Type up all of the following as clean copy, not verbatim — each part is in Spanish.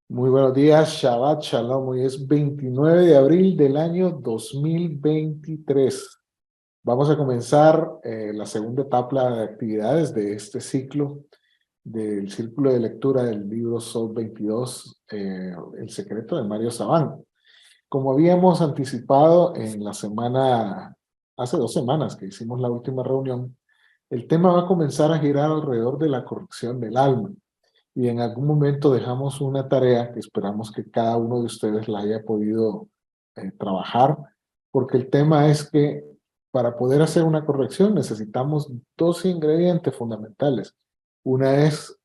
Muy buenos días, Shabbat Shalom. Hoy es 29 de abril del año 2023. Vamos a comenzar la segunda etapa de actividades de este ciclo del círculo de lectura del libro Sol 22, El secreto de Mario Sabán. Como habíamos anticipado en la semana, hace 2 semanas que hicimos la última reunión, el tema va a comenzar a girar alrededor de la corrección del alma. Y en algún momento dejamos una tarea que esperamos que cada uno de ustedes la haya podido trabajar, porque el tema es que para poder hacer una corrección necesitamos dos ingredientes fundamentales. Una es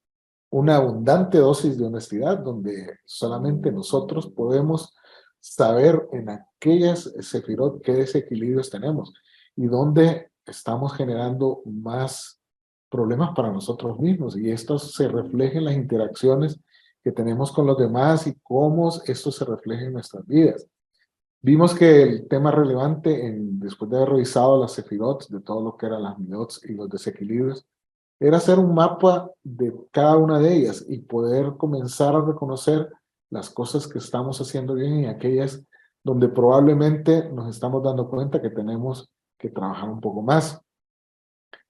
una abundante dosis de honestidad, donde solamente nosotros podemos saber en aquellas sefirot qué desequilibrios tenemos y dónde estamos generando más problemas para nosotros mismos. Y esto se refleja en las interacciones que tenemos con los demás y cómo esto se refleja en nuestras vidas. Vimos que el tema relevante, después de haber revisado las sefirot, de todo lo que eran las midot y los desequilibrios, era hacer un mapa de cada una de ellas y poder comenzar a reconocer las cosas que estamos haciendo bien y aquellas donde probablemente nos estamos dando cuenta que tenemos que trabajar un poco más.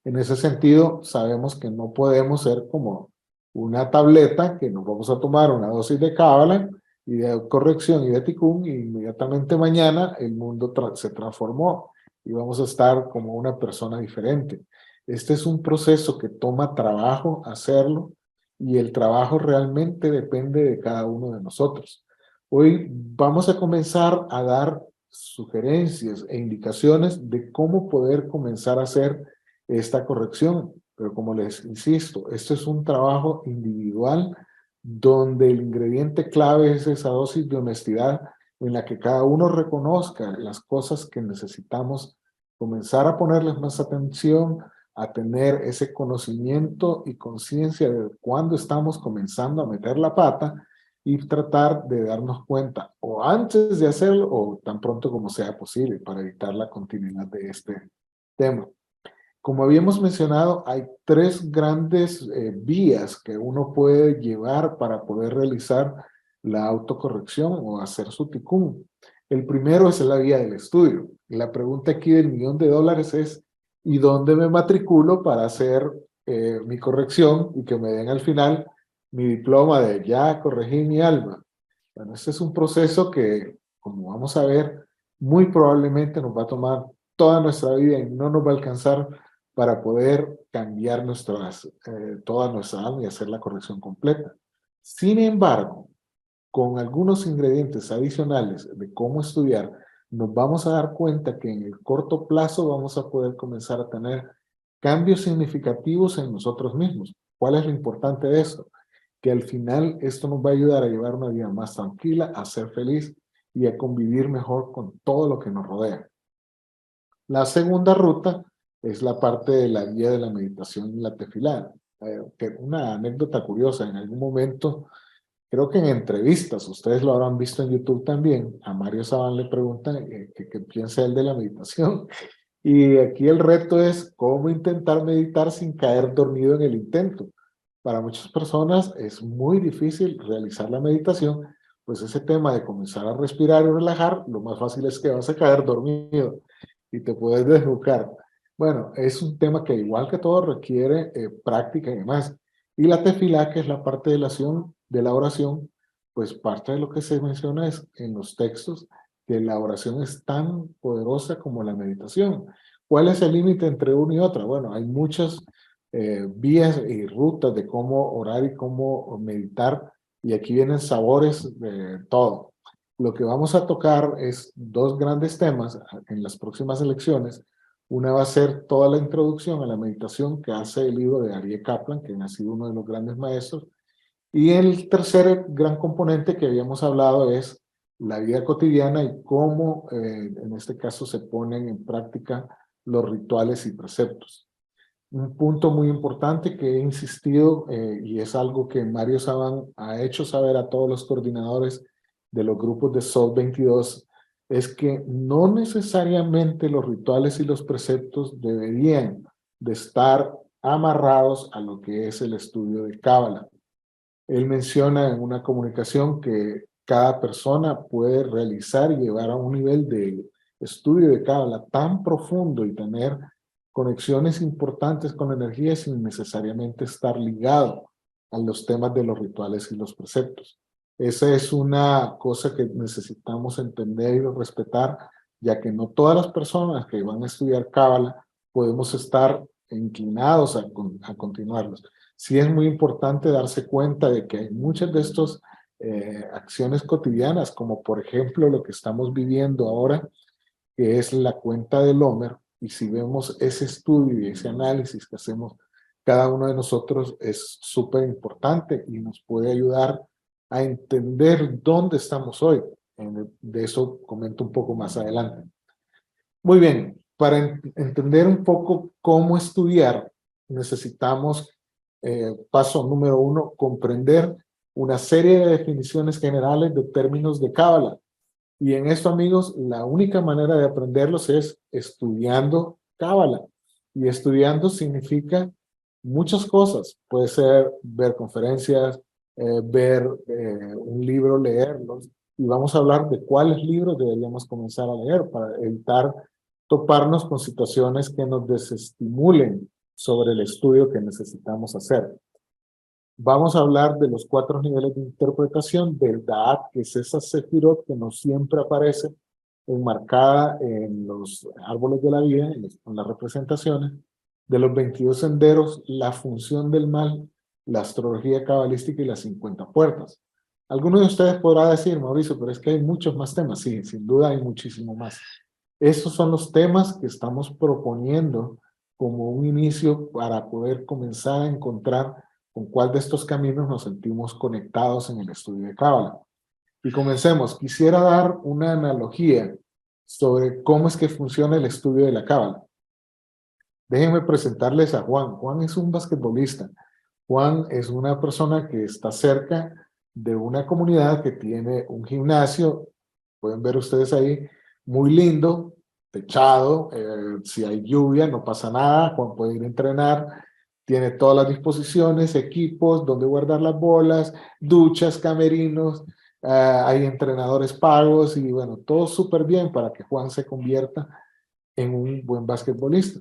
En ese sentido, sabemos que no podemos ser como una tableta que nos vamos a tomar una dosis de cábala y de corrección y de ticún y inmediatamente mañana el mundo se transformó y vamos a estar como una persona diferente. Este es un proceso que toma trabajo hacerlo y el trabajo realmente depende de cada uno de nosotros. Hoy vamos a comenzar a dar sugerencias e indicaciones de cómo poder comenzar a hacer esta corrección. Pero como les insisto, esto es un trabajo individual donde el ingrediente clave es esa dosis de honestidad en la que cada uno reconozca las cosas que necesitamos comenzar a ponerles más atención, a tener ese conocimiento y conciencia de cuándo estamos comenzando a meter la pata y tratar de darnos cuenta o antes de hacerlo o tan pronto como sea posible para evitar la continuidad de este tema. Como habíamos mencionado, hay tres grandes vías que uno puede llevar para poder realizar la autocorrección o hacer su ticún. El primero es la vía del estudio. La pregunta aquí del $1.000.000 es, ¿y dónde me matriculo para hacer mi corrección y que me den al final mi diploma de ya corregí mi alma? Bueno, este es un proceso que, como vamos a ver, muy probablemente nos va a tomar toda nuestra vida y no nos va a alcanzar para poder cambiar toda nuestra alma y hacer la corrección completa. Sin embargo, con algunos ingredientes adicionales de cómo estudiar, nos vamos a dar cuenta que en el corto plazo vamos a poder comenzar a tener cambios significativos en nosotros mismos. ¿Cuál es lo importante de esto? Que al final esto nos va a ayudar a llevar una vida más tranquila, a ser feliz y a convivir mejor con todo lo que nos rodea. La segunda ruta es la parte de la guía de la meditación y la tefilá. Una anécdota curiosa, en algún momento, creo que en entrevistas, ustedes lo habrán visto en YouTube también, a Mario Sabán le preguntan qué piensa él de la meditación. Y aquí el reto es cómo intentar meditar sin caer dormido en el intento. Para muchas personas es muy difícil realizar la meditación, pues ese tema de comenzar a respirar y relajar, lo más fácil es que vas a caer dormido y te puedes desnucar. Bueno, es un tema que igual que todo requiere práctica y demás. Y la tefilá, que es la parte de la oración, pues parte de lo que se menciona es en los textos que la oración es tan poderosa como la meditación. ¿Cuál es el límite entre una y otra? Bueno, hay muchas vías y rutas de cómo orar y cómo meditar, y aquí vienen sabores de todo. Lo que vamos a tocar es dos grandes temas en las próximas elecciones. Una va a ser toda la introducción a la meditación que hace el libro de Aryeh Kaplan, que ha sido uno de los grandes maestros. Y el tercer gran componente que habíamos hablado es la vida cotidiana y cómo en este caso se ponen en práctica los rituales y preceptos. Un punto muy importante que he insistido y es algo que Mario Sabán ha hecho saber a todos los coordinadores de los grupos de SOL 22 es que no necesariamente los rituales y los preceptos deberían de estar amarrados a lo que es el estudio de Cábala. Él menciona en una comunicación que cada persona puede realizar y llevar a un nivel de estudio de Cábala tan profundo y tener conexiones importantes con la energía sin necesariamente estar ligado a los temas de los rituales y los preceptos. Esa es una cosa que necesitamos entender y respetar, ya que no todas las personas que van a estudiar Cábala podemos estar inclinados a continuarlos. Sí es muy importante darse cuenta de que hay muchas de estas acciones cotidianas, como por ejemplo lo que estamos viviendo ahora, que es la cuenta del Homer, y si vemos ese estudio y ese análisis que hacemos cada uno de nosotros es súper importante y nos puede ayudar a entender dónde estamos hoy. De eso comento un poco más adelante. Muy bien, para entender un poco cómo estudiar, necesitamos, paso número 1, comprender una serie de definiciones generales de términos de Cábala. Y en esto, amigos, la única manera de aprenderlos es estudiando Cábala. Y estudiando significa muchas cosas. Puede ser ver conferencias, ver un libro, leerlos. Y vamos a hablar de cuáles libros deberíamos comenzar a leer para evitar toparnos con situaciones que nos desestimulen sobre el estudio que necesitamos hacer. Vamos a hablar de los 4 niveles de interpretación del Da'at, que es esa Sefirot que no siempre aparece enmarcada en los árboles de la vida, en las representaciones, de los 22 senderos, la función del mal, la astrología cabalística y las 50 puertas. Algunos de ustedes podrá decir, Mauricio, pero es que hay muchos más temas. Sí, sin duda hay muchísimo más. Estos son los temas que estamos proponiendo como un inicio para poder comenzar a encontrar con cuál de estos caminos nos sentimos conectados en el estudio de Cábala. Y comencemos. Quisiera dar una analogía sobre cómo es que funciona el estudio de la Cábala. Déjenme presentarles a Juan. Juan es un basquetbolista. Juan es una persona que está cerca de una comunidad que tiene un gimnasio, pueden ver ustedes ahí, muy lindo, techado, si hay lluvia no pasa nada, Juan puede ir a entrenar, tiene todas las disposiciones, equipos, donde guardar las bolas, duchas, camerinos, hay entrenadores pagos y bueno, todo súper bien para que Juan se convierta en un buen basquetbolista.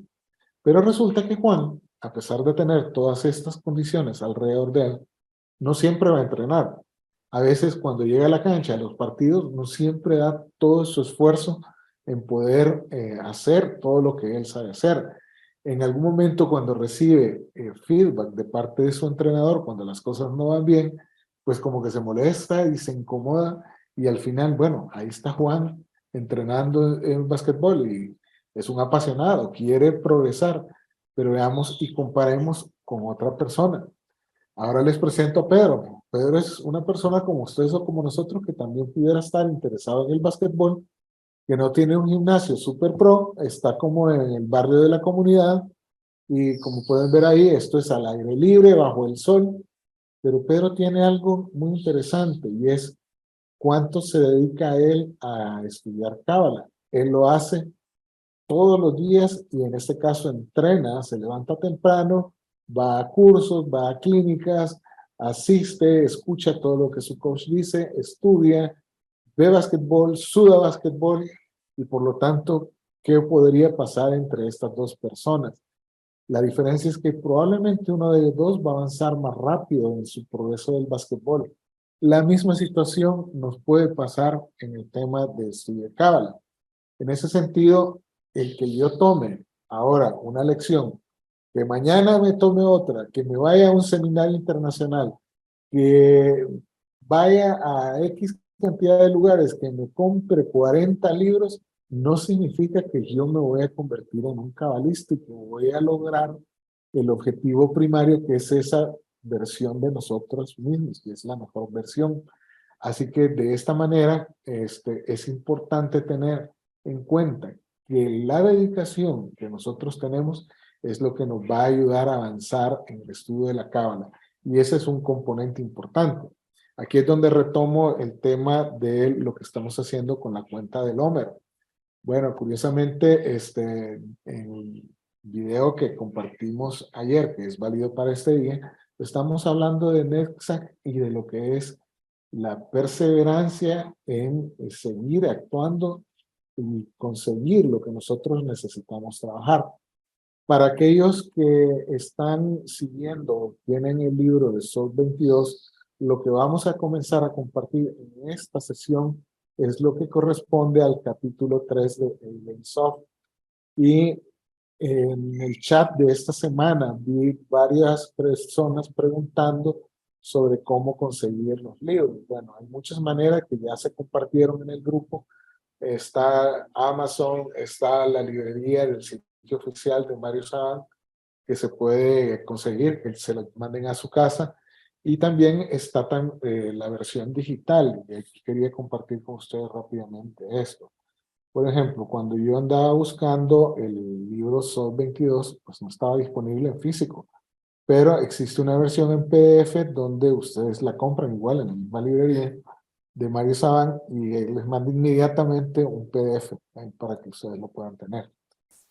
Pero resulta que Juan, a pesar de tener todas estas condiciones alrededor de él, no siempre va a entrenar. A veces cuando llega a la cancha, a los partidos, no siempre da todo su esfuerzo en poder hacer todo lo que él sabe hacer. En algún momento cuando recibe feedback de parte de su entrenador, cuando las cosas no van bien, pues como que se molesta y se incomoda y al final, bueno, ahí está Juan entrenando en básquetbol y es un apasionado, quiere progresar, pero veamos y comparemos con otra persona. Ahora les presento a Pedro. Pedro es una persona como ustedes o como nosotros que también pudiera estar interesado en el básquetbol, que no tiene un gimnasio super pro, está como en el barrio de la comunidad y como pueden ver ahí, esto es al aire libre, bajo el sol, pero Pedro tiene algo muy interesante y es cuánto se dedica él a estudiar Cábala. Él lo hace todos los días y en este caso entrena, se levanta temprano, va a cursos, va a clínicas, asiste, escucha todo lo que su coach dice, estudia, ve básquetbol, suda básquetbol y por lo tanto, ¿qué podría pasar entre estas dos personas? La diferencia es que probablemente uno de ellos dos va a avanzar más rápido en su progreso del básquetbol. La misma situación nos puede pasar en el tema de estudio de Cábala. En ese sentido, el que yo tome ahora una lección, que mañana me tome otra, que me vaya a un seminario internacional, que vaya a X cantidad de lugares, que me compre 40 libros, no significa que yo me voy a convertir en un cabalístico, voy a lograr el objetivo primario que es esa versión de nosotros mismos, que es la mejor versión. Así que de esta manera es importante tener en cuenta que la dedicación que nosotros tenemos es lo que nos va a ayudar a avanzar en el estudio de la Cábala. Y ese es un componente importante. Aquí es donde retomo el tema de lo que estamos haciendo con la cuenta del Homer. Bueno, curiosamente, en el video que compartimos ayer, que es válido para este día, Estamos hablando de NEXAC y de lo que es la perseverancia en seguir actuando y conseguir lo que nosotros necesitamos trabajar. Para aquellos que están siguiendo, tienen el libro de SOT 22, lo que vamos a comenzar a compartir en esta sesión es lo que corresponde al capítulo 3 de SOT. Y en el chat de esta semana vi varias personas preguntando sobre cómo conseguir los libros. Bueno, hay muchas maneras que ya se compartieron en el grupo. Está Amazon, está la librería del sitio oficial de Mario Saban, que se puede conseguir, que se lo manden a su casa. Y también está la versión digital, y aquí quería compartir con ustedes rápidamente esto. Por ejemplo, cuando yo andaba buscando el libro SOT 22, pues no estaba disponible en físico, pero existe una versión en PDF donde ustedes la compran igual en la misma librería de Mario Saban y él les manda inmediatamente un PDF para que ustedes lo puedan tener.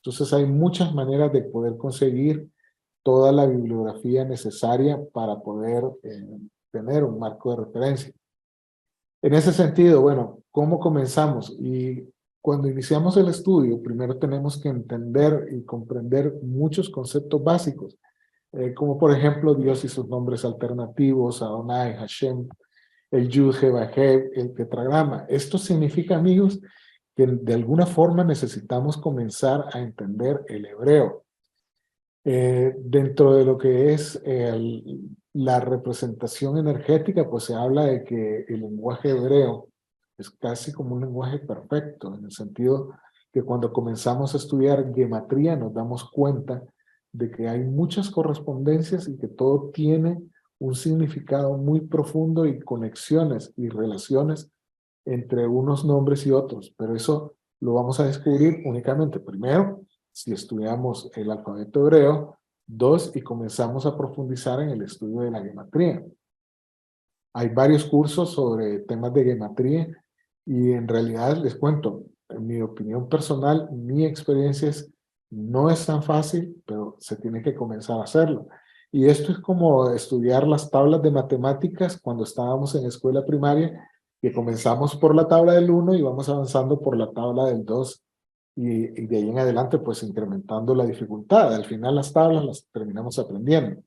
Entonces hay muchas maneras de poder conseguir toda la bibliografía necesaria para poder tener un marco de referencia. En ese sentido, bueno, ¿cómo comenzamos? Y cuando iniciamos el estudio, primero tenemos que entender y comprender muchos conceptos básicos, como por ejemplo Dios y sus nombres alternativos, Adonai, Hashem, el Yud, He, el tetragrama. Esto significa, amigos, que de alguna forma necesitamos comenzar a entender el hebreo. Dentro de lo que es la representación energética, pues se habla de que el lenguaje hebreo es casi como un lenguaje perfecto, en el sentido que cuando comenzamos a estudiar gematría nos damos cuenta de que hay muchas correspondencias y que todo tiene un significado muy profundo y conexiones y relaciones entre unos nombres y otros, pero eso lo vamos a descubrir únicamente primero si estudiamos el alfabeto hebreo, 2, y comenzamos a profundizar en el estudio de la gematría. Hay varios cursos sobre temas de gematría y en realidad les cuento, en mi opinión personal, mi experiencia es, no es tan fácil, pero se tiene que comenzar a hacerlo. Y esto es como estudiar las tablas de matemáticas cuando estábamos en escuela primaria, que comenzamos por la tabla del 1 y vamos avanzando por la tabla del 2 y de ahí en adelante pues incrementando la dificultad. Al final las tablas las terminamos aprendiendo.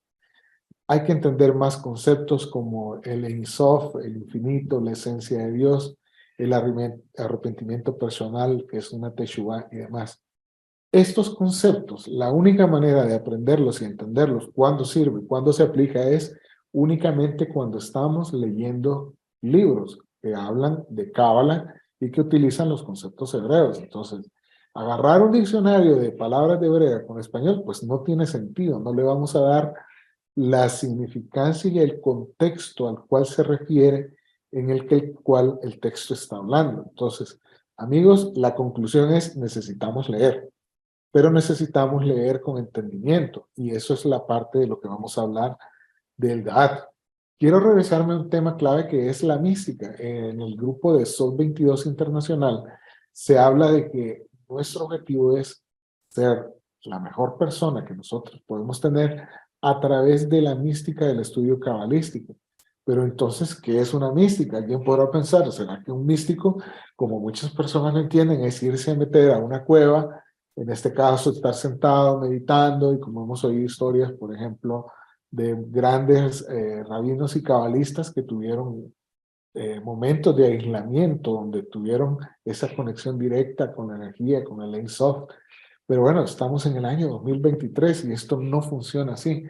Hay que entender más conceptos como el Ein Sof, el infinito, la esencia de Dios, el arrepentimiento personal, que es una teshuvá y demás. Estos conceptos, la única manera de aprenderlos y entenderlos, cuándo sirve, cuándo se aplica, es únicamente cuando estamos leyendo libros que hablan de Cábala y que utilizan los conceptos hebreos. Entonces, agarrar un diccionario de palabras de hebrea con español, pues no tiene sentido, no le vamos a dar la significancia y el contexto al cual se refiere en el cual el texto está hablando. Entonces, amigos, la conclusión es necesitamos leer, pero necesitamos leer con entendimiento y eso es la parte de lo que vamos a hablar del GAT. Quiero regresarme a un tema clave que es la mística. En el grupo de SOT 22 Internacional se habla de que nuestro objetivo es ser la mejor persona que nosotros podemos tener a través de la mística del estudio cabalístico. Pero entonces, ¿qué es una mística? Alguien podrá pensar, ¿será que un místico, como muchas personas lo entienden, es irse a meter a una cueva, en este caso estar sentado meditando y como hemos oído historias, por ejemplo, de grandes rabinos y cabalistas que tuvieron momentos de aislamiento donde tuvieron esa conexión directa con la energía, con el Ein Sof. Pero bueno, estamos en el año 2023 y esto no funciona así.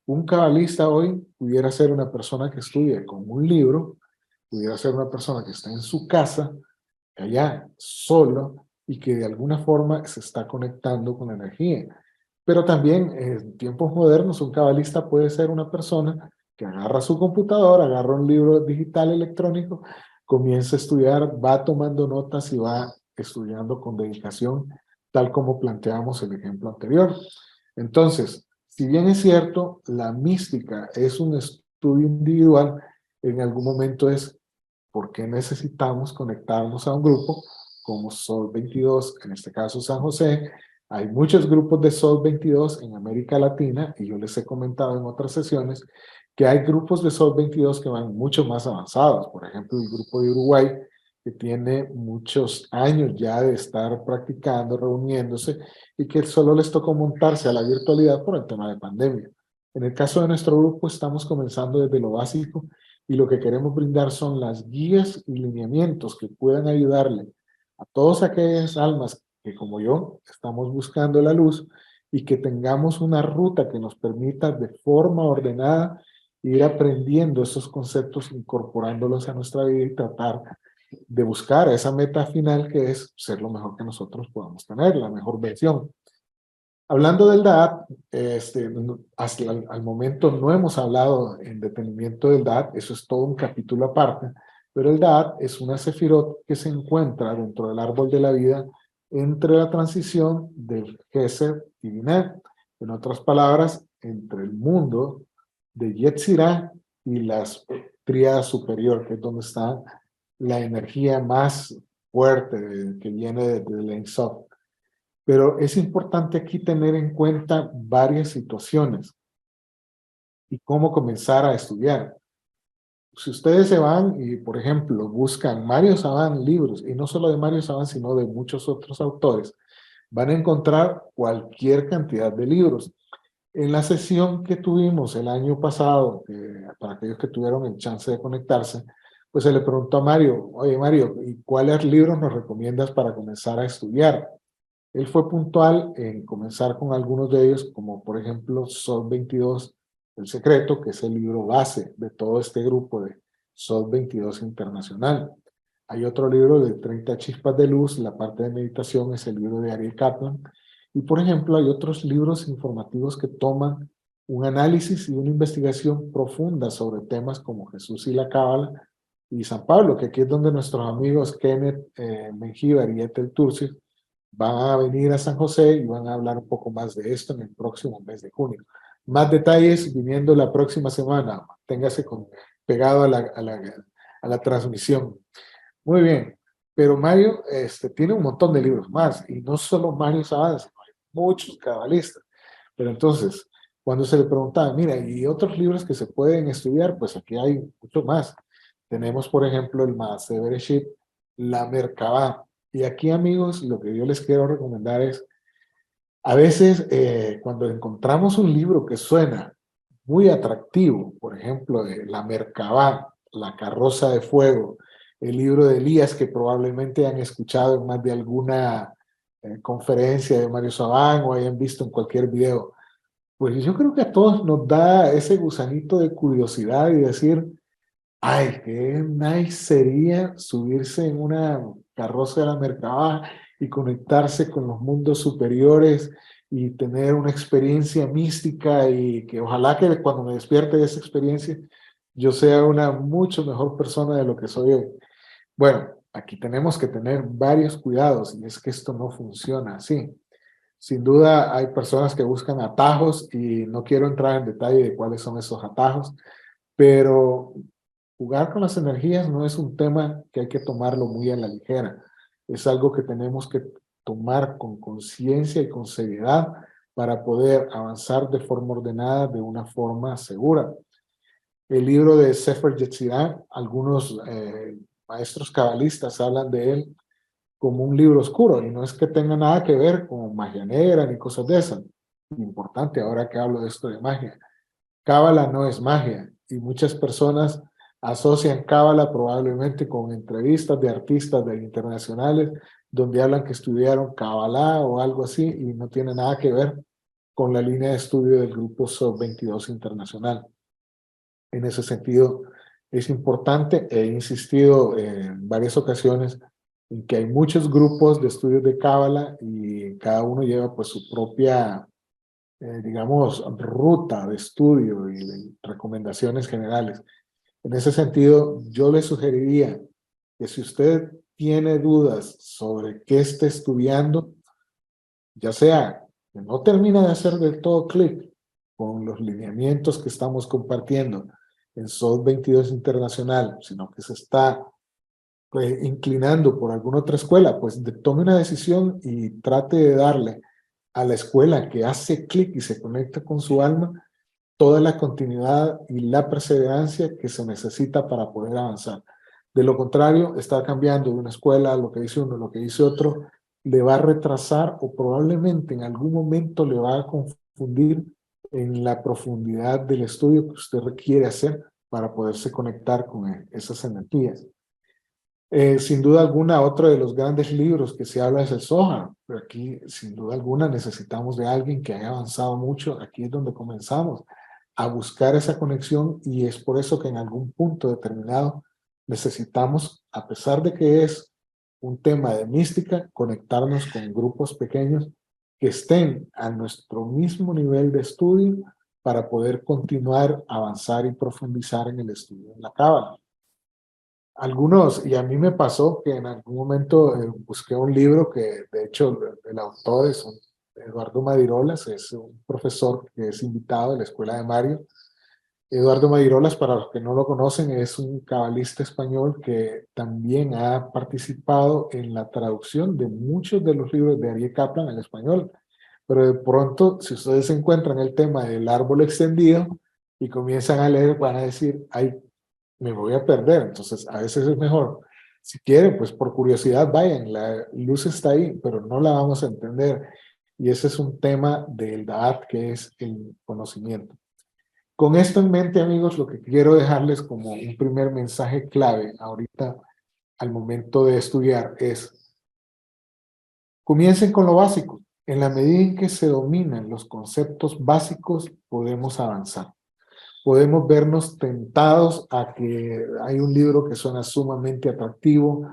Un cabalista hoy pudiera ser una persona que estudia con un libro, pudiera ser una persona que está en su casa, allá, solo, y que de alguna forma se está conectando con la energía. Pero también en tiempos modernos un cabalista puede ser una persona que agarra su computadora, agarra un libro digital electrónico, comienza a estudiar, va tomando notas y va estudiando con dedicación, tal como planteamos el ejemplo anterior. Entonces, si bien es cierto, la mística es un estudio individual, en algún momento es por qué necesitamos conectarnos a un grupo como Sol 22, en este caso San José, Hay muchos grupos de SOT 22 en América Latina, y yo les he comentado en otras sesiones que hay grupos de SOT 22 que van mucho más avanzados. Por ejemplo, el grupo de Uruguay, que tiene muchos años ya de estar practicando, reuniéndose, y que solo les tocó montarse a la virtualidad por el tema de pandemia. En el caso de nuestro grupo, estamos comenzando desde lo básico, y lo que queremos brindar son las guías y lineamientos que puedan ayudarle a todas aquellas almas que, como yo, estamos buscando la luz, y que tengamos una ruta que nos permita de forma ordenada ir aprendiendo esos conceptos, incorporándolos a nuestra vida y tratar de buscar esa meta final, que es ser lo mejor que nosotros podamos tener, la mejor versión. Hablando del DAAT, hasta al momento no hemos hablado en detenimiento del DAAT, eso es todo un capítulo aparte, pero el DAAT es una sefirot que se encuentra dentro del árbol de la vida entre la transición del Gesed y Binah. En otras palabras, entre el mundo de Yetzirah y las tríada superior, que es donde está la energía más fuerte que viene del Ein Sof. Pero es importante aquí tener en cuenta varias situaciones y cómo comenzar a estudiar. Si ustedes se van y, por ejemplo, buscan Mario Saban libros, y no solo de Mario Saban, sino de muchos otros autores, van a encontrar cualquier cantidad de libros. En la sesión que tuvimos el año pasado, para aquellos que tuvieron el chance de conectarse, pues se le preguntó a Mario: oye Mario, ¿y cuáles libros nos recomiendas para comenzar a estudiar? Él fue puntual en comenzar con algunos de ellos, como por ejemplo SOT 22, El Secreto, que es el libro base de todo este grupo de SOT 22 Internacional. Hay otro libro de 30 chispas de luz, la parte de meditación es el libro de Ariel Kaplan. Y por ejemplo, hay otros libros informativos que toman un análisis y una investigación profunda sobre temas como Jesús y la Cábala y San Pablo, que aquí es donde nuestros amigos Kenneth Mengíbar y Ethel Turcio van a venir a San José y van a hablar un poco más de esto en el próximo mes de junio. Más detalles viniendo la próxima semana. Téngase pegado a la transmisión. Muy bien. Pero Mario tiene un montón de libros más, y no solo Mario Saban, sino hay muchos cabalistas. Pero entonces, cuando se le preguntaba, mira, ¿y otros libros que se pueden estudiar? Pues aquí hay mucho más. Tenemos, por ejemplo, el Maaseh Bereshit, la Merkabah. Y aquí, amigos, lo que yo les quiero recomendar es, a veces cuando encontramos un libro que suena muy atractivo, por ejemplo, de la Merkabah, la carroza de fuego, el libro de Elías, que probablemente han escuchado en más de alguna conferencia de Mario Saban o hayan visto en cualquier video, pues yo creo que a todos nos da ese gusanito de curiosidad y decir: ay, qué nice sería subirse en una carroza de la Merkabah y conectarse con los mundos superiores y tener una experiencia mística, y que ojalá que cuando me despierte de esa experiencia yo sea una mucho mejor persona de lo que soy hoy. Bueno, aquí tenemos que tener varios cuidados, y es que esto no funciona así. Sin duda hay personas que buscan atajos, y no quiero entrar en detalle de cuáles son esos atajos, pero jugar con las energías no es un tema que hay que tomarlo muy a la ligera. Es algo que tenemos que tomar con conciencia y con seriedad para poder avanzar de forma ordenada, de una forma segura. El libro de Sefer Yetzirah, algunos maestros cabalistas hablan de él como un libro oscuro, y no es que tenga nada que ver con magia negra ni cosas de esas. Importante ahora que hablo de esto de magia. Cábala no es magia, y muchas personas asocian Cábala probablemente con entrevistas de artistas internacionales donde hablan que estudiaron Cábala o algo así, y no tiene nada que ver con la línea de estudio del grupo SOT 22 Internacional. En ese sentido, es importante, he insistido en varias ocasiones en que hay muchos grupos de estudios de Cábala, y cada uno lleva pues su propia digamos, ruta de estudio y de recomendaciones generales. En ese sentido, yo le sugeriría que si usted tiene dudas sobre qué esté estudiando, ya sea que no termina de hacer del todo clic con los lineamientos que estamos compartiendo en SOT 22 Internacional, sino que se está inclinando por alguna otra escuela, pues tome una decisión y trate de darle a la escuela, que hace clic y se conecta con su alma, toda la continuidad y la perseverancia que se necesita para poder avanzar. De lo contrario, estar cambiando de una escuela, lo que dice uno, lo que dice otro, le va a retrasar o probablemente en algún momento le va a confundir en la profundidad del estudio que usted requiere hacer para poderse conectar con esas energías. Sin duda alguna, otro de los grandes libros que se habla es el Zohar, pero aquí sin duda alguna necesitamos de alguien que haya avanzado mucho. Aquí es donde comenzamos a buscar esa conexión, y es por eso que en algún punto determinado necesitamos, a pesar de que es un tema de mística, conectarnos con grupos pequeños que estén a nuestro mismo nivel de estudio para poder continuar, avanzar y profundizar en el estudio de la Cábala. Algunos, y a mí me pasó que en algún momento busqué un libro que de hecho el autor es Eduardo Madirolas, es un profesor que es invitado de la Escuela de Mario. Eduardo Madirolas, para los que no lo conocen, es un cabalista español que también ha participado en la traducción de muchos de los libros de Aryeh Kaplan al español. Pero de pronto, si ustedes encuentran el tema del árbol extendido y comienzan a leer, van a decir, ay, me voy a perder. Entonces, a veces es mejor, si quieren, pues por curiosidad vayan, la luz está ahí, pero no la vamos a entender. Y ese es un tema del Da'at, que es el conocimiento. Con esto en mente, amigos, lo que quiero dejarles como un primer mensaje clave ahorita al momento de estudiar es: comiencen con lo básico. En la medida en que se dominan los conceptos básicos, podemos avanzar. Podemos vernos tentados a que hay un libro que suena sumamente atractivo,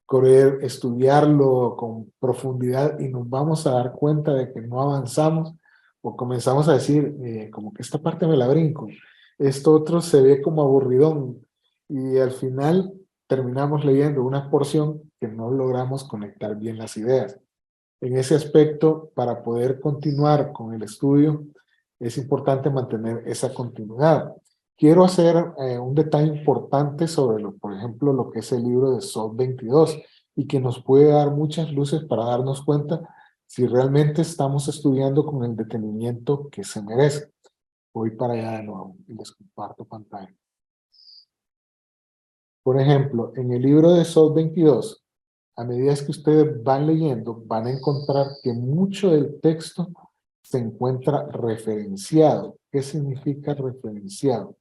querer estudiarlo con profundidad, y nos vamos a dar cuenta de que no avanzamos, o comenzamos a decir, como que esta parte me la brinco, esto otro se ve como aburridón, y al final terminamos leyendo una porción que no logramos conectar bien las ideas. En ese aspecto, para poder continuar con el estudio, es importante mantener esa continuidad. Quiero hacer un detalle importante sobre, por ejemplo, lo que es el libro de SOT 22, y que nos puede dar muchas luces para darnos cuenta si realmente estamos estudiando con el detenimiento que se merece. Voy para allá de nuevo y les comparto pantalla. Por ejemplo, en el libro de SOT 22, a medida que ustedes van leyendo, van a encontrar que mucho del texto se encuentra referenciado. ¿Qué significa referenciado?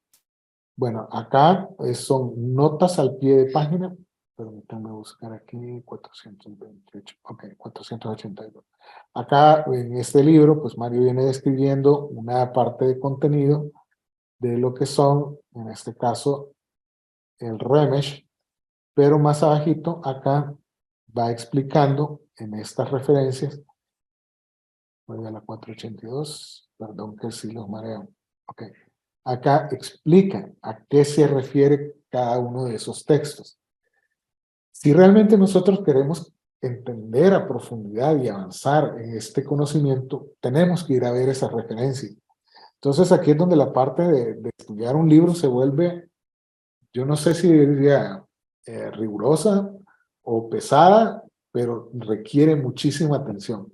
Bueno, acá son notas al pie de página. Permítanme buscar aquí 428, ok, 482. Acá en este libro, pues Mario viene describiendo una parte de contenido de lo que son, en este caso, el Remesh, pero más abajito acá va explicando en estas referencias. Voy a la 482, perdón que sí los mareo. Ok. Acá explica a qué se refiere cada uno de esos textos. Si realmente nosotros queremos entender a profundidad y avanzar en este conocimiento, tenemos que ir a ver esas referencias. Entonces aquí es donde la parte de estudiar un libro se vuelve, yo no sé si diría rigurosa o pesada, pero requiere muchísima atención.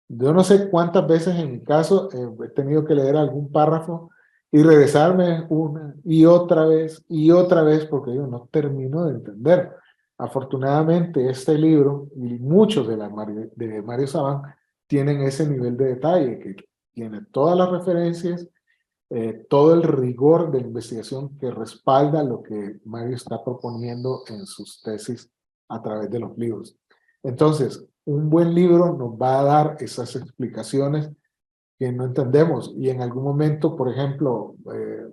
Yo no sé cuántas veces en mi caso he tenido que leer algún párrafo y regresarme una y otra vez porque yo no termino de entender. Afortunadamente este libro y muchos de Mario Sabán tienen ese nivel de detalle, que tiene todas las referencias, todo el rigor de la investigación que respalda lo que Mario está proponiendo en sus tesis a través de los libros. Entonces, un buen libro nos va a dar esas explicaciones que no entendemos, y en algún momento, por ejemplo,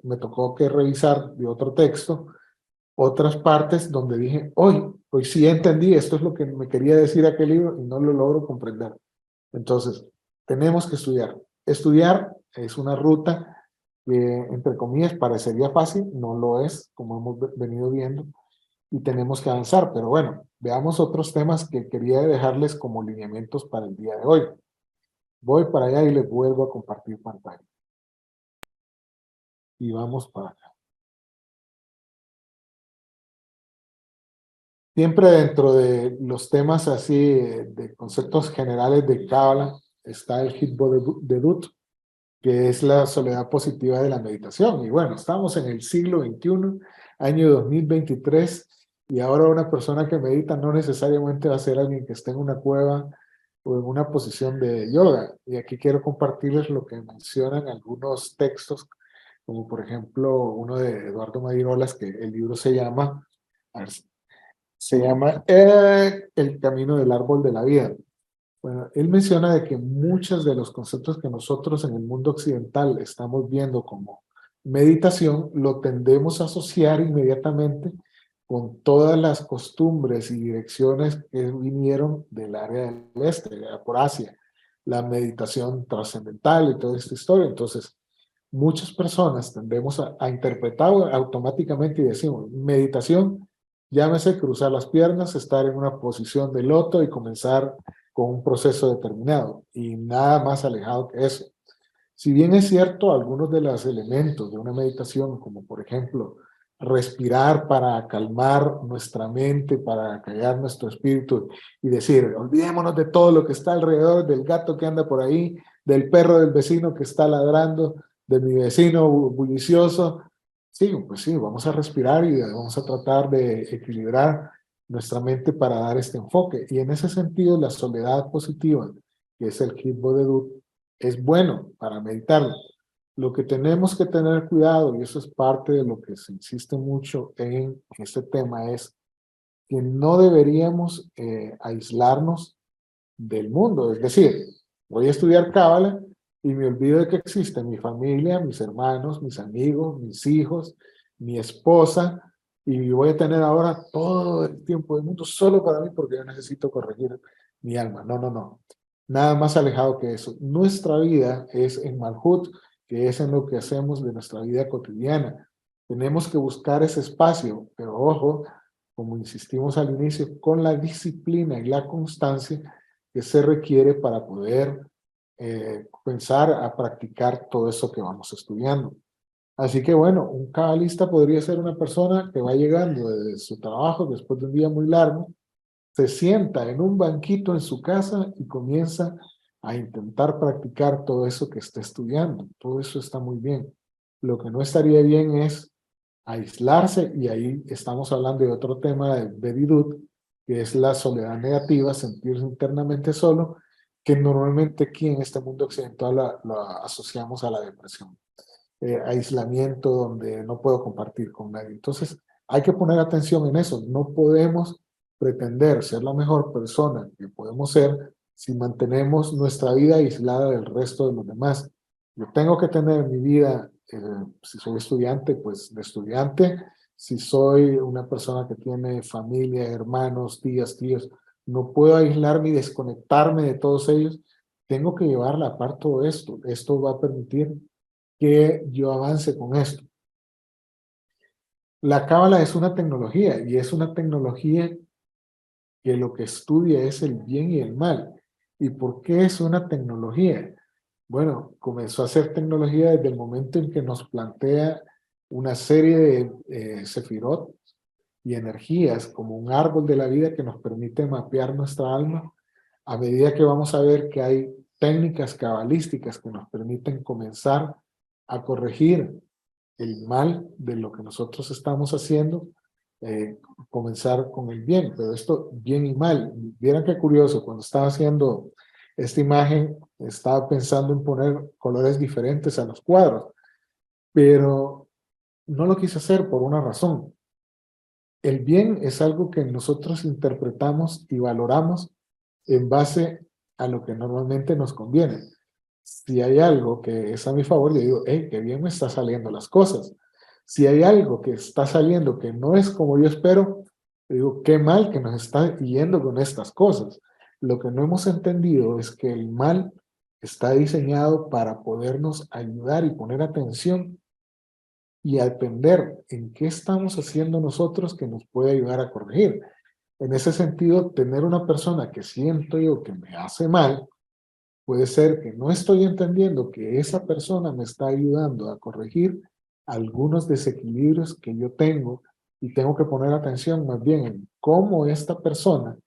me tocó que revisar de otro texto otras partes donde dije, hoy sí entendí, esto es lo que me quería decir aquel libro y no lo logro comprender. Entonces, tenemos que estudiar. Estudiar es una ruta que, entre comillas, parecería fácil, no lo es, como hemos venido viendo, y tenemos que avanzar. Pero bueno, veamos otros temas que quería dejarles como lineamientos para el día de hoy. Voy para allá y les vuelvo a compartir pantalla. Y vamos para acá. Siempre dentro de los temas así, de conceptos generales de Cábala, está el Hitbo de Dut, que es la soledad positiva de la meditación. Y bueno, estamos en el siglo XXI, año 2023, y ahora una persona que medita no necesariamente va a ser alguien que esté en una cueva o en una posición de yoga. Y aquí quiero compartirles lo que mencionan algunos textos, como por ejemplo uno de Eduardo Madirolas, que el libro a ver, se llama El camino del árbol de la vida. Bueno, él menciona de que muchos de los conceptos que nosotros en el mundo occidental estamos viendo como meditación, lo tendemos a asociar inmediatamente con todas las costumbres y direcciones que vinieron del área del este, por Asia, la meditación trascendental y toda esta historia. Entonces, muchas personas tendemos a interpretar automáticamente y decimos, meditación, llámese cruzar las piernas, estar en una posición de loto y comenzar con un proceso determinado, y nada más alejado que eso. Si bien es cierto, algunos de los elementos de una meditación, como por ejemplo, respirar para calmar nuestra mente, para callar nuestro espíritu y decir, olvidémonos de todo lo que está alrededor, del gato que anda por ahí, del perro del vecino que está ladrando, de mi vecino bullicioso. Sí, pues sí, vamos a respirar y vamos a tratar de equilibrar nuestra mente para dar este enfoque. Y en ese sentido, la soledad positiva, que es el Hitbo de Dut, es bueno para meditar. Lo que tenemos que tener cuidado, y eso es parte de lo que se insiste mucho en este tema, es que no deberíamos aislarnos del mundo. Es decir, voy a estudiar Cábala y me olvido de que existe mi familia, mis hermanos, mis amigos, mis hijos, mi esposa, y voy a tener ahora todo el tiempo del mundo solo para mí porque yo necesito corregir mi alma. No, no, no. Nada más alejado que eso. Nuestra vida es en Malhut, que es en lo que hacemos de nuestra vida cotidiana. Tenemos que buscar ese espacio, pero ojo, como insistimos al inicio, con la disciplina y la constancia que se requiere para poder comenzar a practicar todo eso que vamos estudiando. Así que bueno, un cabalista podría ser una persona que va llegando de su trabajo después de un día muy largo, se sienta en un banquito en su casa y comienza a intentar practicar todo eso que está estudiando. Todo eso está muy bien. Lo que no estaría bien es aislarse, y ahí estamos hablando de otro tema de Bedidut, que es la soledad negativa, sentirse internamente solo, que normalmente aquí en este mundo occidental la asociamos a la depresión. Aislamiento donde no puedo compartir con nadie. Entonces, hay que poner atención en eso. No podemos pretender ser la mejor persona que podemos ser si mantenemos nuestra vida aislada del resto de los demás. Yo tengo que tener mi vida, si soy estudiante, pues de estudiante. Si soy una persona que tiene familia, hermanos, tías, tíos, no puedo aislarme y desconectarme de todos ellos. Tengo que llevar la par todo esto. Esto va a permitir que yo avance con esto. La cábala es una tecnología, y es una tecnología que lo que estudia es el bien y el mal. ¿Y por qué es una tecnología? Bueno, comenzó a ser tecnología desde el momento en que nos plantea una serie de sefirot y energías como un árbol de la vida que nos permite mapear nuestra alma, a medida que vamos a ver que hay técnicas cabalísticas que nos permiten comenzar a corregir el mal de lo que nosotros estamos haciendo, comenzar con el bien. Pero esto, bien y mal, vieran qué curioso, cuando estaba haciendo esta imagen, estaba pensando en poner colores diferentes a los cuadros, pero no lo quise hacer por una razón. El bien es algo que nosotros interpretamos y valoramos en base a lo que normalmente nos conviene. Si hay algo que es a mi favor, yo digo, hey, qué bien me están saliendo las cosas. Si hay algo que está saliendo que no es como yo espero, yo digo, qué mal que nos está yendo con estas cosas. Lo que no hemos entendido es que el mal está diseñado para podernos ayudar y poner atención y aprender en qué estamos haciendo nosotros que nos puede ayudar a corregir. En ese sentido, tener una persona que siento yo que me hace mal, puede ser que no estoy entendiendo que esa persona me está ayudando a corregir algunos desequilibrios que yo tengo, y tengo que poner atención más bien en cómo esta persona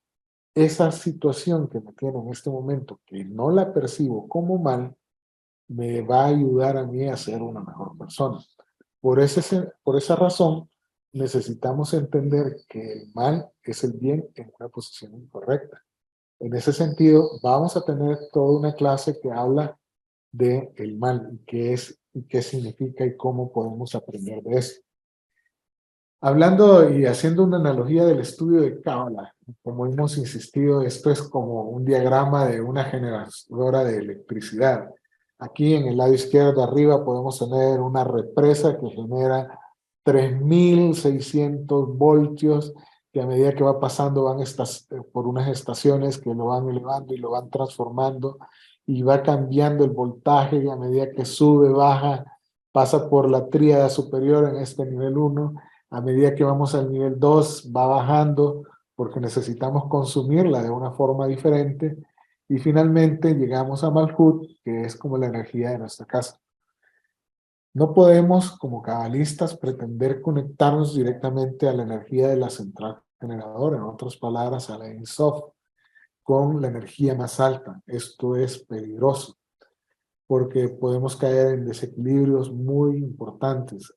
esa situación que me tiene en este momento, que no la percibo como mal, me va a ayudar a mí a ser una mejor persona. Por esa razón, necesitamos entender que el mal es el bien en una posición incorrecta. En ese sentido, vamos a tener toda una clase que habla de el mal y qué es y qué significa y cómo podemos aprender de eso. Hablando y haciendo una analogía del estudio de Cábala, como hemos insistido, esto es como un diagrama de una generadora de electricidad. Aquí en el lado izquierdo arriba podemos tener una represa que genera 3600 voltios, que a medida que va pasando van por unas estaciones que lo van elevando y lo van transformando y va cambiando el voltaje y a medida que sube, baja, pasa por la tríada superior en este nivel 1. A medida que vamos al nivel 2 va bajando porque necesitamos consumirla de una forma diferente y finalmente llegamos a Malhut, que es como la energía de nuestra casa. No podemos, como cabalistas, pretender conectarnos directamente a la energía de la central generadora, en otras palabras, a la Ein Sof, con la energía más alta. Esto es peligroso porque podemos caer en desequilibrios muy importantes.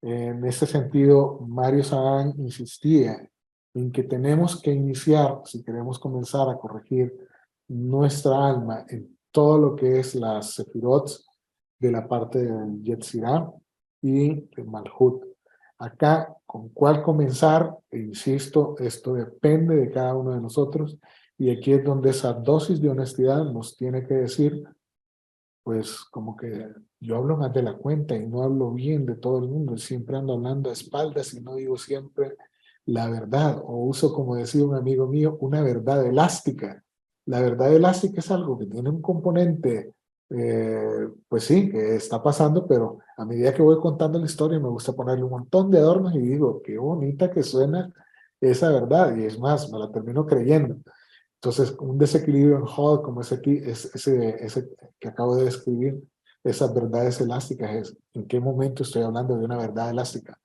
En ese sentido, Mario Saban insistía en que tenemos que iniciar, si queremos comenzar a corregir nuestra alma en todo lo que es las Sefirot de la parte del Yetzirah y de Malhut. Acá, ¿con cuál comenzar? E insisto, esto depende de cada uno de nosotros y aquí es donde esa dosis de honestidad nos tiene que decir pues como que yo hablo más de la cuenta y no hablo bien de todo el mundo, siempre ando hablando a espaldas y no digo siempre la verdad, o uso, como decía un amigo mío, una verdad elástica. La verdad elástica es algo que tiene un componente, pues sí, que está pasando, pero a medida que voy contando la historia me gusta ponerle un montón de adornos y digo, qué bonita que suena esa verdad, y es más, me la termino creyendo. Entonces, un desequilibrio en Hall como ese que acabo de describir, esas verdades elásticas, es en qué momento estoy hablando de una verdad elástica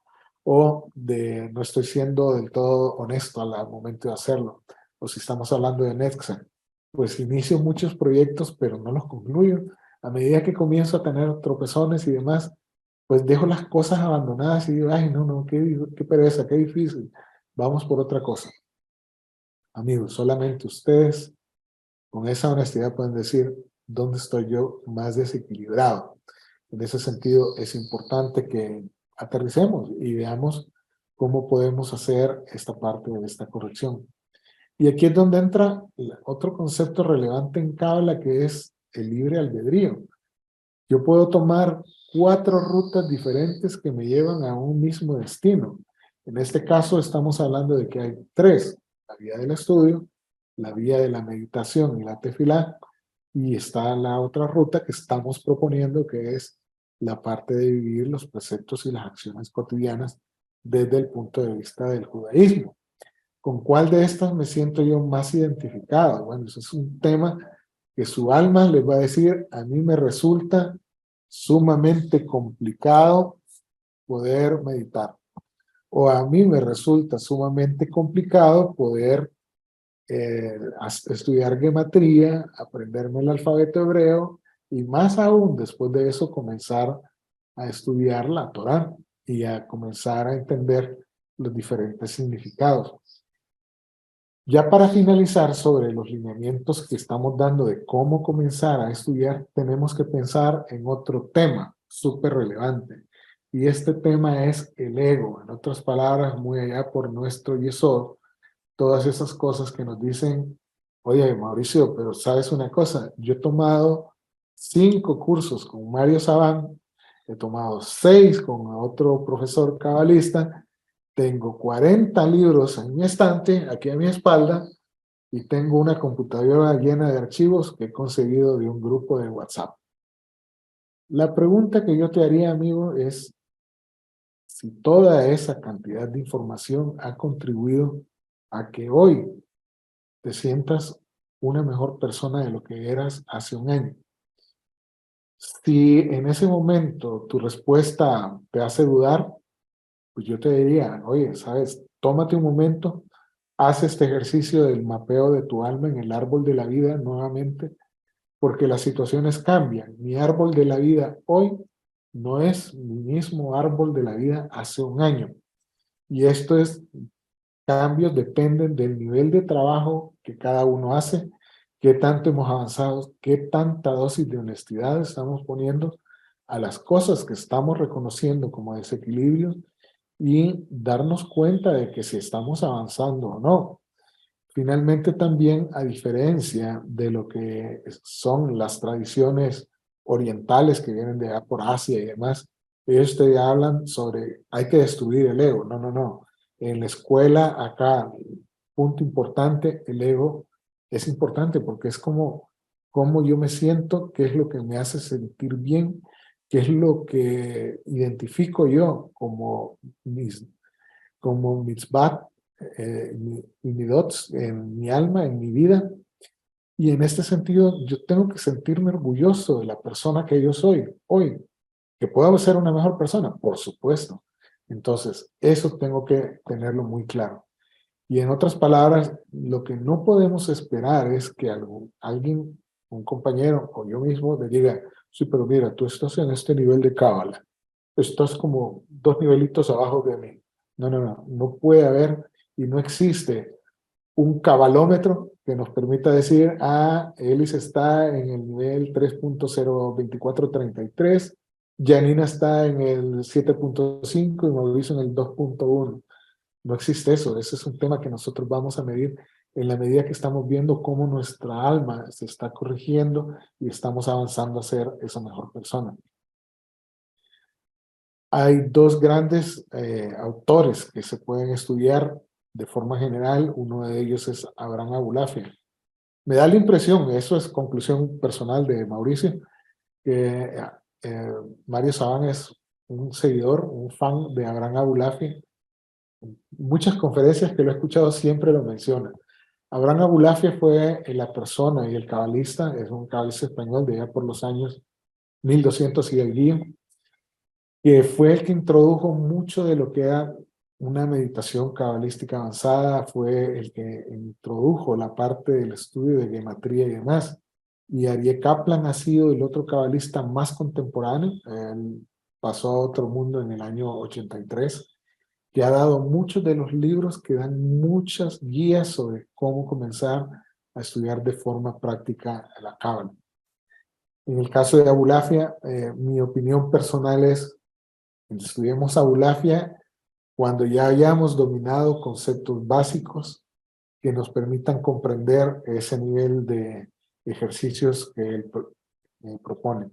o de no estoy siendo del todo honesto al momento de hacerlo. O si estamos hablando de Nexa, pues inicio muchos proyectos, pero no los concluyo. A medida que comienzo a tener tropezones y demás, pues dejo las cosas abandonadas y digo, ay, no, no, qué pereza, qué difícil. Vamos por otra cosa. Amigos, solamente ustedes con esa honestidad pueden decir dónde estoy yo más desequilibrado. En ese sentido, es importante que aterricemos y veamos cómo podemos hacer esta parte de esta corrección. Y aquí es donde entra otro concepto relevante en Cábala, que es el libre albedrío. Yo puedo tomar 4 rutas diferentes que me llevan a un mismo destino. En este caso estamos hablando de que hay 3: la vía del estudio, la vía de la meditación y la tefilá, y está la otra ruta que estamos proponiendo, que es la parte de vivir los preceptos y las acciones cotidianas desde el punto de vista del judaísmo. ¿Con cuál de estas me siento yo más identificado? Bueno, eso es un tema que su alma les va a decir, a mí me resulta sumamente complicado poder meditar, o a mí me resulta sumamente complicado poder estudiar gematría, aprenderme el alfabeto hebreo, y más aún después de eso comenzar a estudiar la Torá y a comenzar a entender los diferentes significados. Ya para finalizar sobre los lineamientos que estamos dando de cómo comenzar a estudiar, tenemos que pensar en otro tema súper relevante. Y este tema es el ego. En otras palabras, muy allá por nuestro yesod, todas esas cosas que nos dicen, oye, Mauricio, pero sabes una cosa, yo he tomado 5 cursos con Mario Saban, he tomado 6 con otro profesor cabalista, tengo 40 libros en mi estante, aquí a mi espalda, y tengo una computadora llena de archivos que he conseguido de un grupo de WhatsApp. La pregunta que yo te haría, amigo, es si toda esa cantidad de información ha contribuido a que hoy te sientas una mejor persona de lo que eras hace un año. Si en ese momento tu respuesta te hace dudar, pues yo te diría, oye, sabes, tómate un momento haz este ejercicio del mapeo de tu alma en el árbol de la vida nuevamente, porque las situaciones cambian. Mi árbol de la vida hoy no es mi mismo árbol de la vida hace un año. Y cambios dependen del nivel de trabajo que cada uno hace, qué tanto hemos avanzado, qué tanta dosis de honestidad estamos poniendo a las cosas que estamos reconociendo como desequilibrios y darnos cuenta de que si estamos avanzando o no. Finalmente también, a diferencia de lo que son las tradiciones orientales que vienen de allá por Asia y demás, ellos te hablan sobre hay que destruir el ego. No, no, no. En la escuela acá, punto importante, el ego es importante porque es como yo me siento, qué es lo que me hace sentir bien, qué es lo que identifico yo como mitzvah y midots en mi alma, en mi vida. Y en este sentido, yo tengo que sentirme orgulloso de la persona que yo soy hoy. ¿Que puedo ser una mejor persona? Por supuesto. Entonces, eso tengo que tenerlo muy claro. Y en otras palabras, lo que no podemos esperar es que alguien, un compañero o yo mismo le diga, sí, pero mira, tú estás en este nivel de cábala, estás como 2 nivelitos abajo de mí. No, no, no, no puede haber y no existe un cabalómetro que nos permita decir, Elis está en el nivel 3.02433, Janina está en el 7.5 y Mauricio en el 2.1. No existe eso. Ese es un tema que nosotros vamos a medir en la medida que estamos viendo cómo nuestra alma se está corrigiendo y estamos avanzando a ser esa mejor persona. Hay dos grandes autores que se pueden estudiar de forma general. Uno de ellos es Abraham Abulafia. Me da la impresión, eso es conclusión personal de Mauricio, que Mario Sabán es un seguidor, un fan de Abraham Abulafia. Muchas conferencias que lo he escuchado siempre lo menciona. Abraham Abulafia fue la persona y el cabalista, es un cabalista español de allá por los años 1200 y algo, que fue el que introdujo mucho de lo que era una meditación cabalística avanzada, fue el que introdujo la parte del estudio de gematría y demás. Y Aryeh Kaplan ha sido el otro cabalista más contemporáneo, él pasó a otro mundo en el año 83, que ha dado muchos de los libros que dan muchas guías sobre cómo comenzar a estudiar de forma práctica la cábala. En el caso de Abulafia, mi opinión personal es estudiemos Abulafia cuando ya hayamos dominado conceptos básicos que nos permitan comprender ese nivel de ejercicios que él propone.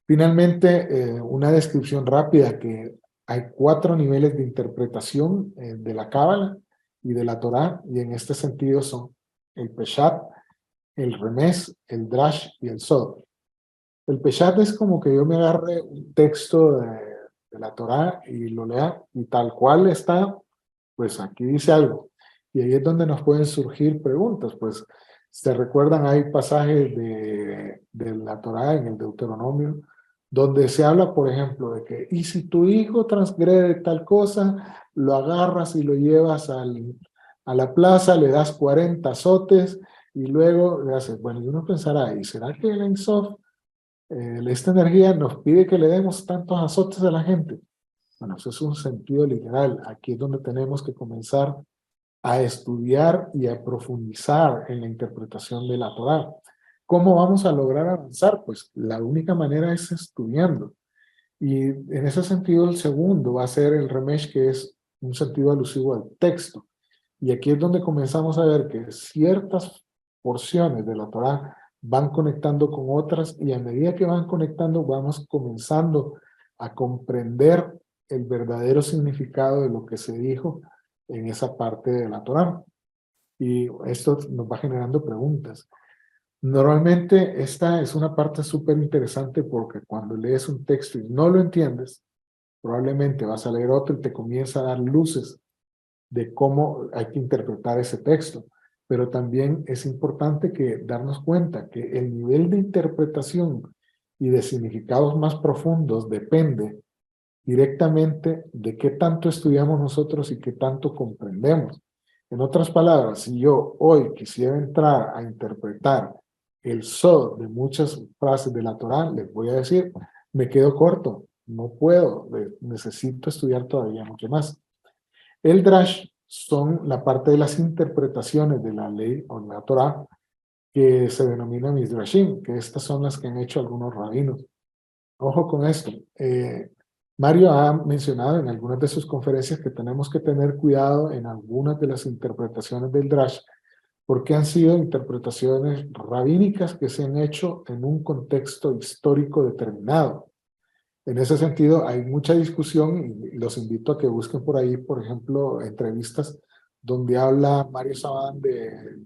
Finalmente, una descripción rápida que hay 4 niveles de interpretación de la Cábala y de la Torá, y en este sentido son el Peshat, el Remés, el Drash y el Sod. El Peshat es como que yo me agarre un texto de la Torá y lo lea, y tal cual está, pues aquí dice algo. Y ahí es donde nos pueden surgir preguntas, pues, ¿se recuerdan? Hay pasajes de la Torá en el Deuteronomio, donde se habla, por ejemplo, de que, y si tu hijo transgrede tal cosa, lo agarras y lo llevas a la plaza, le das 40 azotes, y luego le haces, bueno, y uno pensará, ¿y será que el Ein Sof, esta energía nos pide que le demos tantos azotes a la gente? Bueno, eso es un sentido literal. Aquí es donde tenemos que comenzar a estudiar y a profundizar en la interpretación de la Torá. ¿Cómo vamos a lograr avanzar? Pues la única manera es estudiando. Y en ese sentido, el segundo va a ser el Remesh, que es un sentido alusivo al texto. Y aquí es donde comenzamos a ver que ciertas porciones de la Torá van conectando con otras, y a medida que van conectando, vamos comenzando a comprender el verdadero significado de lo que se dijo en esa parte de la Torá. Y esto nos va generando preguntas. Normalmente esta es una parte súper interesante porque cuando lees un texto y no lo entiendes, probablemente vas a leer otro y te comienza a dar luces de cómo hay que interpretar ese texto. Pero también es importante que darnos cuenta que el nivel de interpretación y de significados más profundos depende directamente de qué tanto estudiamos nosotros y qué tanto comprendemos. En otras palabras, si yo hoy quisiera entrar a interpretar el sod de muchas frases de la Torá, les voy a decir, me quedo corto, no puedo, necesito estudiar todavía mucho más. El drash son la parte de las interpretaciones de la ley o la Torá que se denomina Midrashim, que estas son las que han hecho algunos rabinos. Ojo con esto. Mario ha mencionado en algunas de sus conferencias que tenemos que tener cuidado en algunas de las interpretaciones del drash, porque han sido interpretaciones rabínicas que se han hecho en un contexto histórico determinado. En ese sentido, hay mucha discusión y los invito a que busquen por ahí, por ejemplo, entrevistas donde habla Mario Sabán de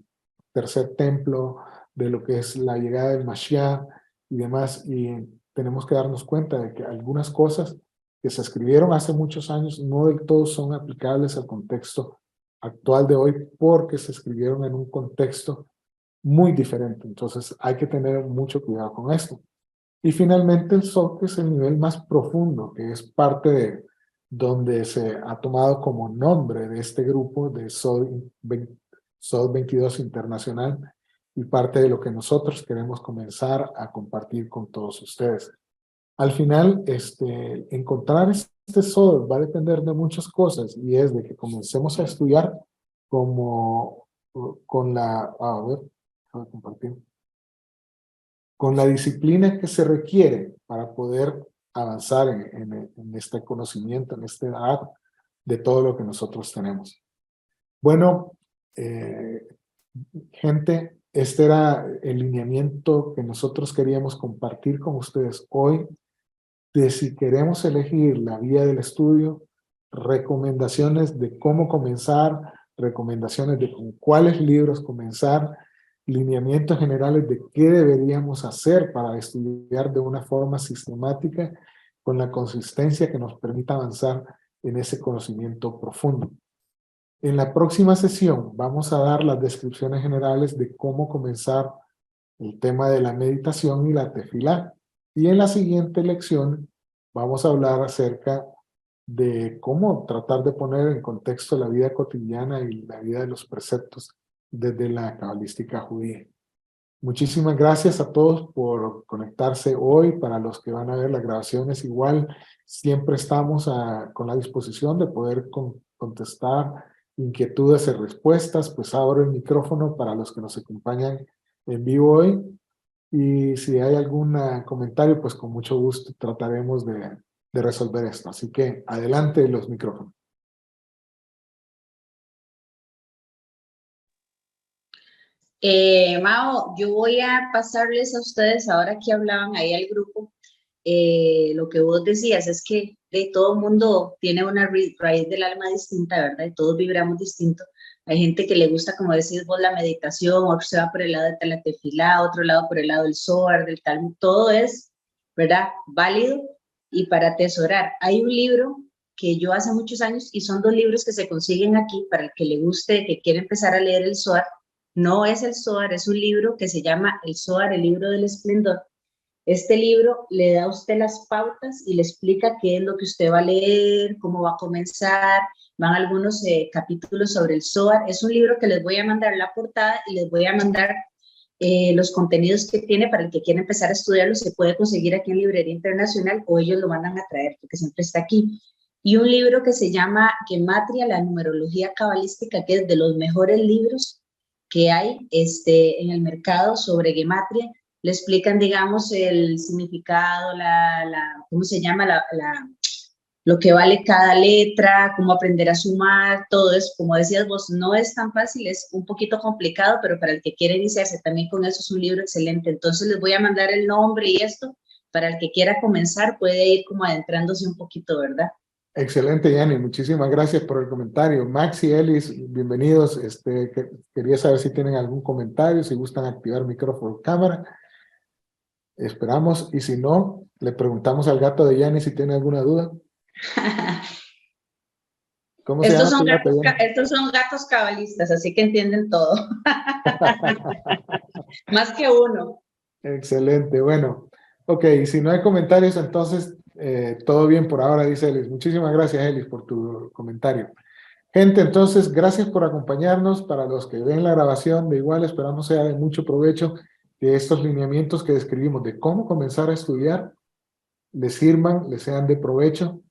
tercer templo, de lo que es la llegada del Mashiach y demás, y tenemos que darnos cuenta de que algunas cosas que se escribieron hace muchos años no del todo son aplicables al contexto actual de hoy porque se escribieron en un contexto muy diferente. Entonces hay que tener mucho cuidado con esto. Y finalmente el SOC, que es el nivel más profundo, que es parte de donde se ha tomado como nombre de este grupo de SOD 22 Internacional y parte de lo que nosotros queremos comenzar a compartir con todos ustedes. Al final, encontrar este SOD va a depender de muchas cosas y es de que comencemos a estudiar como con la, a ver, déjame compartir, con la disciplina que se requiere para poder avanzar en este conocimiento, en esta edad de todo lo que nosotros tenemos. Bueno, gente, este era el lineamiento que nosotros queríamos compartir con ustedes hoy, de si queremos elegir la vía del estudio, recomendaciones de cómo comenzar, recomendaciones de con cuáles libros comenzar, lineamientos generales de qué deberíamos hacer para estudiar de una forma sistemática con la consistencia que nos permita avanzar en ese conocimiento profundo. En la próxima sesión vamos a dar las descripciones generales de cómo comenzar el tema de la meditación y la tefilá. Y en la siguiente lección vamos a hablar acerca de cómo tratar de poner en contexto la vida cotidiana y la vida de los preceptos desde la cabalística judía. Muchísimas gracias a todos por conectarse hoy. Para los que van a ver las grabaciones, igual siempre estamos con la disposición de poder contestar inquietudes y respuestas. Pues abro el micrófono para los que nos acompañan en vivo hoy. Y si hay algún comentario, pues con mucho gusto trataremos de resolver esto. Así que adelante los micrófonos. Mao, yo voy a pasarles a ustedes, ahora que hablaban ahí al grupo, lo que vos decías es que de todo mundo tiene una raíz del alma distinta, ¿verdad? Y todos vibramos distinto. Hay gente que le gusta, como decís vos, la meditación, otro se va por el lado de la tefilá, otro lado por el lado del Zohar, del Talmud, todo es, ¿verdad? Válido y para atesorar. Hay un libro que yo hace muchos años, y son dos libros que se consiguen aquí para el que le guste, que quiere empezar a leer el Zohar. No es el Zohar, es un libro que se llama El Zohar, el libro del esplendor. Este libro le da a usted las pautas y le explica qué es lo que usted va a leer, cómo va a comenzar, van algunos capítulos sobre el Zohar. Es un libro que les voy a mandar la portada y les voy a mandar los contenidos que tiene para el que quiera empezar a estudiarlo. Se puede conseguir aquí en Librería Internacional o ellos lo mandan a traer porque siempre está aquí. Y un libro que se llama Gematria, la numerología cabalística, que es de los mejores libros que hay en el mercado sobre gematria. Le explican, digamos, el significado, ¿cómo se llama? Lo que vale cada letra, cómo aprender a sumar, todo eso. Como decías vos, no es tan fácil, es un poquito complicado, pero para el que quiera iniciarse también con eso es un libro excelente. Entonces les voy a mandar el nombre y esto, para el que quiera comenzar puede ir como adentrándose un poquito, ¿verdad? Excelente, Yanni. Muchísimas gracias por el comentario. Max y Ellis, bienvenidos. Quería saber si tienen algún comentario, si gustan activar micrófono o cámara. Esperamos. Y si no, le preguntamos al gato de Yanni si tiene alguna duda. ¿Cómo se llama tu gato, Yanni? Estos son gatos cabalistas, así que entienden todo. Más que uno. Excelente. Bueno, ok. Si no hay comentarios, entonces todo bien por ahora, dice Ellis. Muchísimas gracias, Ellis, por tu comentario. Gente, entonces, gracias por acompañarnos. Para los que ven la grabación, de igual esperamos sea de mucho provecho que estos lineamientos que describimos de cómo comenzar a estudiar les sirvan, les sean de provecho.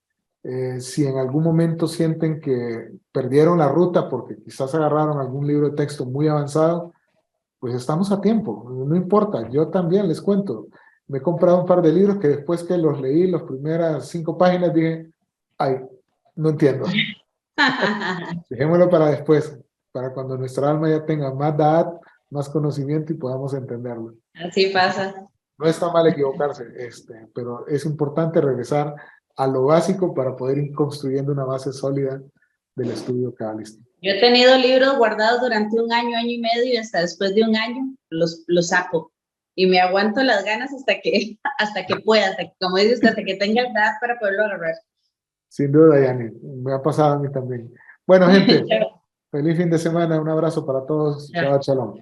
Si en algún momento sienten que perdieron la ruta porque quizás agarraron algún libro de texto muy avanzado, pues estamos a tiempo, no importa. Yo también les cuento, me he comprado un par de libros que después que los leí, las primeras 5 páginas dije, ay, no entiendo. Dejémoslo para después, para cuando nuestra alma ya tenga más edad, más conocimiento y podamos entenderlo. Así pasa. No está mal equivocarse, pero es importante regresar a lo básico para poder ir construyendo una base sólida del estudio cabalístico. Yo he tenido libros guardados durante un año, año y medio, y hasta después de un año los saco. Y me aguanto las ganas hasta que pueda, hasta que, como dice usted, hasta que tenga edad para poderlo agarrar. Sin duda, Yani, me ha pasado a mí también. Bueno, gente, feliz fin de semana, un abrazo para todos. Chao, shalom.